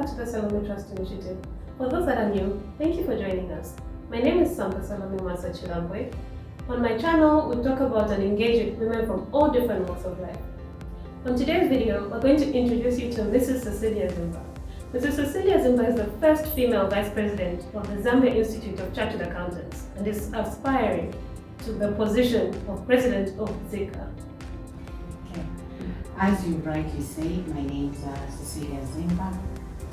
back to the Salome Trust Initiative. For those that are new, thank you for joining us. My name is Sampa Salome Mwansa Chilambwe. On my channel, we talk about and engage with women from all different walks of life. On today's video, we're going to introduce you to Mrs. Cecila Zimba. Mrs. Cecila Zimba is the first female vice president of the Zambia Institute of Chartered Accountants and is aspiring to the position of president of Zika. Okay. As you rightly say, my name is Cecila Zimba.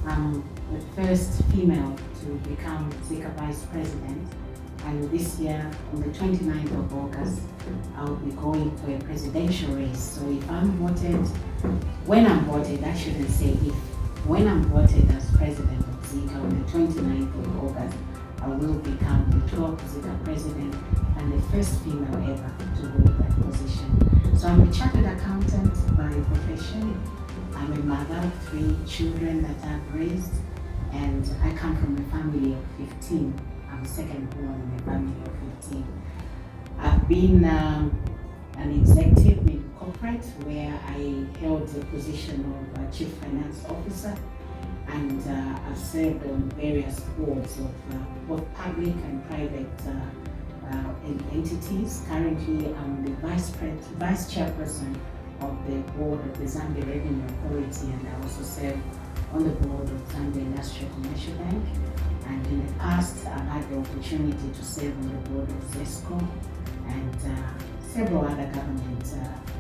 I'm the first female to become Zika vice president, and this year, on the 29th of August, I'll be going for a presidential race. So if I'm voted, when I'm voted, I shouldn't say if, when I'm voted as president of Zika on the 29th of August, I will become the 12th Zika president and the first female ever to hold that position. So I'm a chartered accountant by profession. I'm a mother of 3 children that I've raised, and I come from a family of 15. I'm second born in a family of 15. I've been an executive in corporate where I held the position of Chief Finance Officer, and I've served on various boards of both public and private entities. Currently, I'm the vice chairperson of the board of the Zambia Revenue Authority, and I also serve on the board of Zambia Industrial Commercial Bank. And in the past, I've had the opportunity to serve on the board of ZESCO and several other government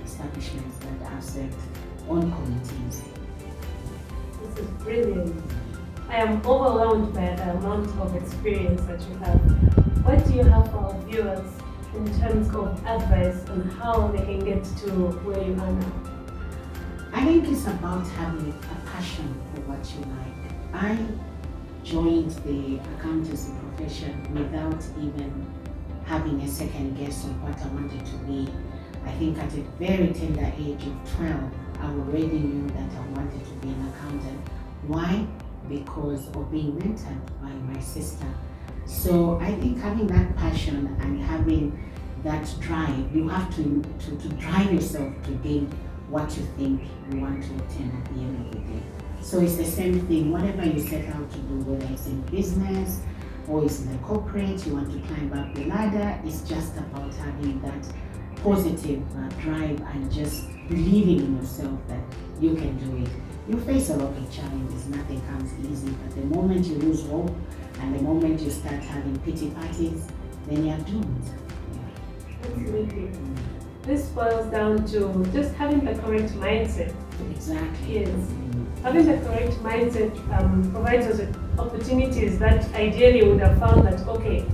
establishments that I've served on committees. This is brilliant. I am overwhelmed by the amount of experience that you have. What do you have for our viewers in terms of advice on how they can get to where you are now? I think it's about having a passion for what you like. I joined the accountancy profession without even having a second guess on what I wanted to be. I think at a very tender age of 12, I already knew that I wanted to be an accountant. Why? Because of being mentored by my sister. So I think having that passion and having that drive, you have to drive yourself to gain what you think you want to obtain at the end of the day. So it's the same thing, whatever you set out to do, whether it's in business or it's in the corporate, you want to climb up the ladder, it's just about having that positive drive and just believing in yourself that you can do it. You face a lot of challenges, nothing comes easy, but the moment you lose hope and the moment you start having pity parties, then you're doomed. Yeah. Absolutely. This boils down to just having the correct mindset. Exactly. Yes. Having the correct mindset provides us with opportunities that ideally would have found that, okay,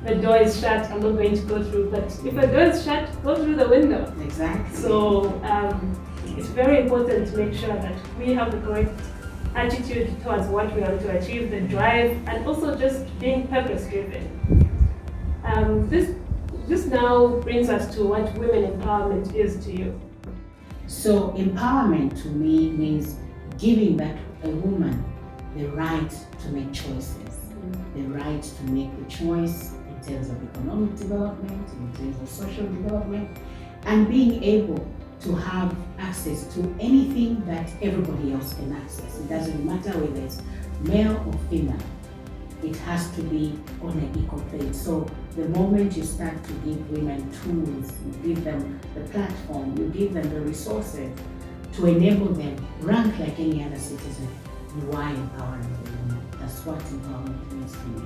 the door is shut, I'm not going to go through. But if a door is shut, go through the window. Exactly. So it's very important to make sure that we have the correct attitude towards what we want to achieve, the drive, and also just being purpose-driven. This now brings us to what women empowerment is to you. So empowerment to me means giving that a woman the right to make choices, the right to make the choice in terms of economic development, in terms of social development, and being able to have access to anything that everybody else can access. It doesn't matter whether it's male or female. It has to be on an equal plane. So the moment you start to give women tools, you give them the platform, you give them the resources to enable them rank like any other citizen, you are empowering the women. That's what empowerment means to me.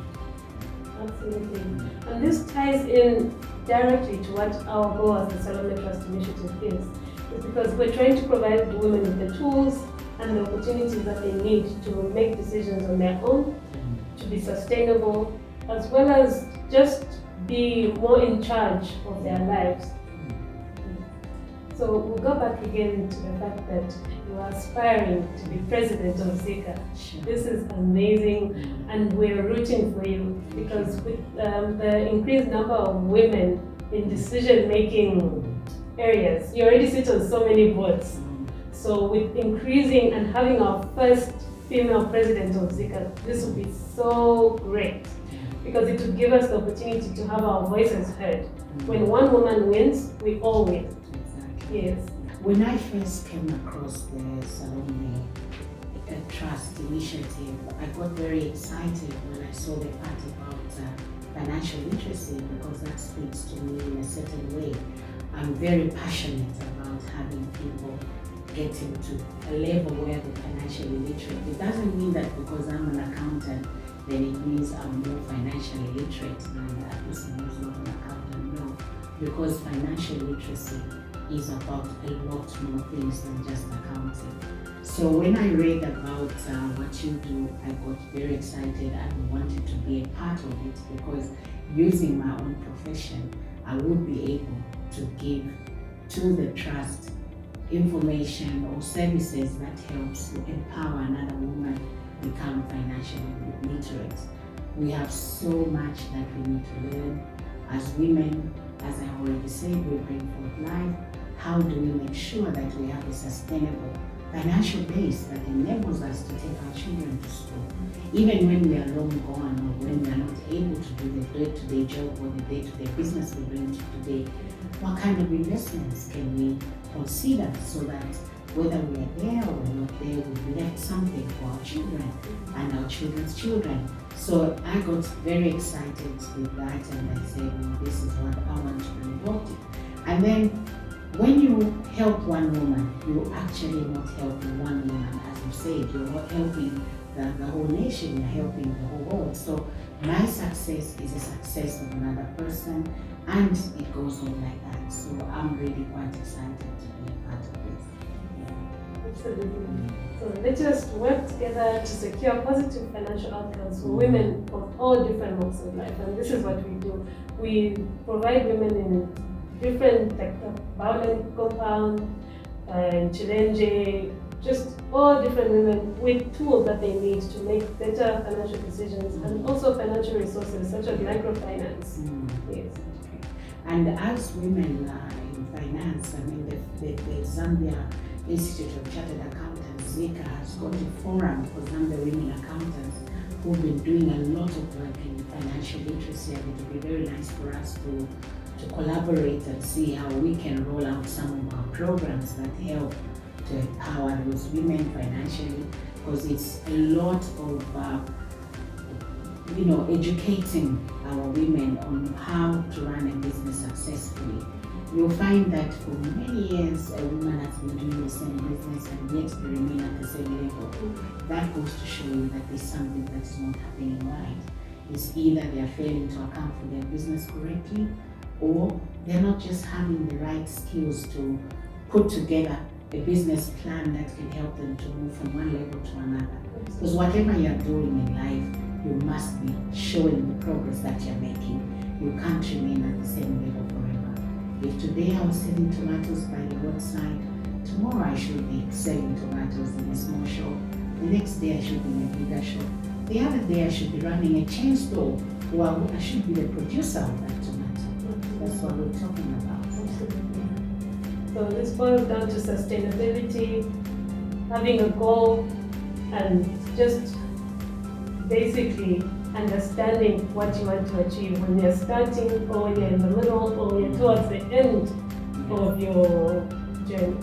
Absolutely. And this ties in directly to what our goal as the Salome Trust Initiative is. It's because we're trying to provide the women with the tools and the opportunities that they need to make decisions on their own, to be sustainable, as well as just be more in charge of their lives. So we'll go back again to the fact that you are aspiring to be president of Zika. Sure. This is amazing, and we're rooting for you because with the increased number of women in decision-making areas, you already sit on so many boards. So with increasing and having our first female president of Zika, this would be so great because it would give us the opportunity to have our voices heard. When one woman wins, we all win. Yes. When I first came across the Salome Trust Trust Initiative, I got very excited when I saw the part about financial literacy, because that speaks to me in a certain way. I'm very passionate about having people getting to a level where they're financially literate. It doesn't mean that because I'm an accountant, then it means I'm more financially literate than a person who's not an accountant. No, because financial literacy is about a lot more things than just accounting. So when I read about what you do, I got very excited and wanted to be a part of it, because using my own profession, I would be able to give to the trust information or services that helps to empower another woman become financially literate. We have so much that we need to learn as women. As I already said, we bring forth life. How do we make sure that we have a sustainable financial base that enables us to take our children to school, even when we are long gone, or when we are not able to do the day-to-day job or the day-to-day business we're doing today? What kind of investments can we consider so that whether we are there or not there, we've left something for our children and our children's children? So I got very excited with that, and I said, well, this is what I want to be involved in. And then when you help one woman, you're actually not helping one woman, as you said, you're not helping the whole nation, you're helping the whole world. So my success is a success of another person, and it goes on like that. So I'm really quite excited to be a part of this. Yeah. Absolutely. So let's just work together to secure positive financial outcomes for women of all different walks of life. And this is what we do. We provide women in different, like the violent compound and challenge, just all different women with tools that they need to make better financial decisions, and also financial resources such as microfinance. Yes. And as women in finance, I mean, the Zambia Institute of Chartered Accountants, ZICA, has got a forum for Zambia women accountants who've been doing a lot of work in financial literacy, and it would be very nice for us to collaborate and see how we can roll out some of our programs that help to empower those women financially, because it's a lot of educating our women on how to run a business successfully. You'll find that for many years a woman has been doing the same business and yet they remain at the same level. That goes to show you that there's something that's not happening right. It's either they're failing to account for their business correctly, or they're not just having the right skills to put together a business plan that can help them to move from one level to another. Because whatever you're doing in life, you must be showing the progress that you're making. You can't remain at the same level forever. If today I was selling tomatoes by the roadside, tomorrow I should be selling tomatoes in a small shop. The next day I should be in a bigger shop. The other day I should be running a chain store, or I should be the producer of that tomato. That's what we're talking about. Absolutely. So this boils down to sustainability, having a goal, and just basically understanding what you want to achieve when you're starting, or you're in the middle, or you're towards the end of your journey.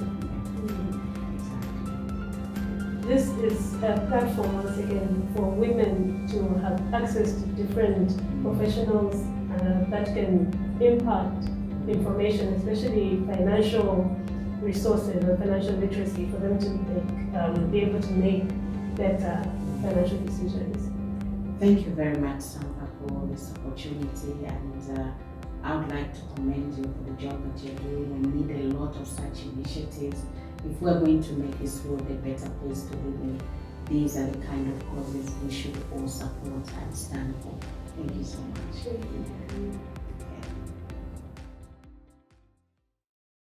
This is a platform, once again, for women to have access to different professionals that can impart information, especially financial resources and financial literacy, for them to be able to make better financial decisions. Thank you very much, Sampa, for this opportunity, and I would like to commend you for the job that you're doing. We need a lot of such initiatives if we're going to make this world a better place to live in. These are the kind of causes we should all support and stand for. Thank you so much.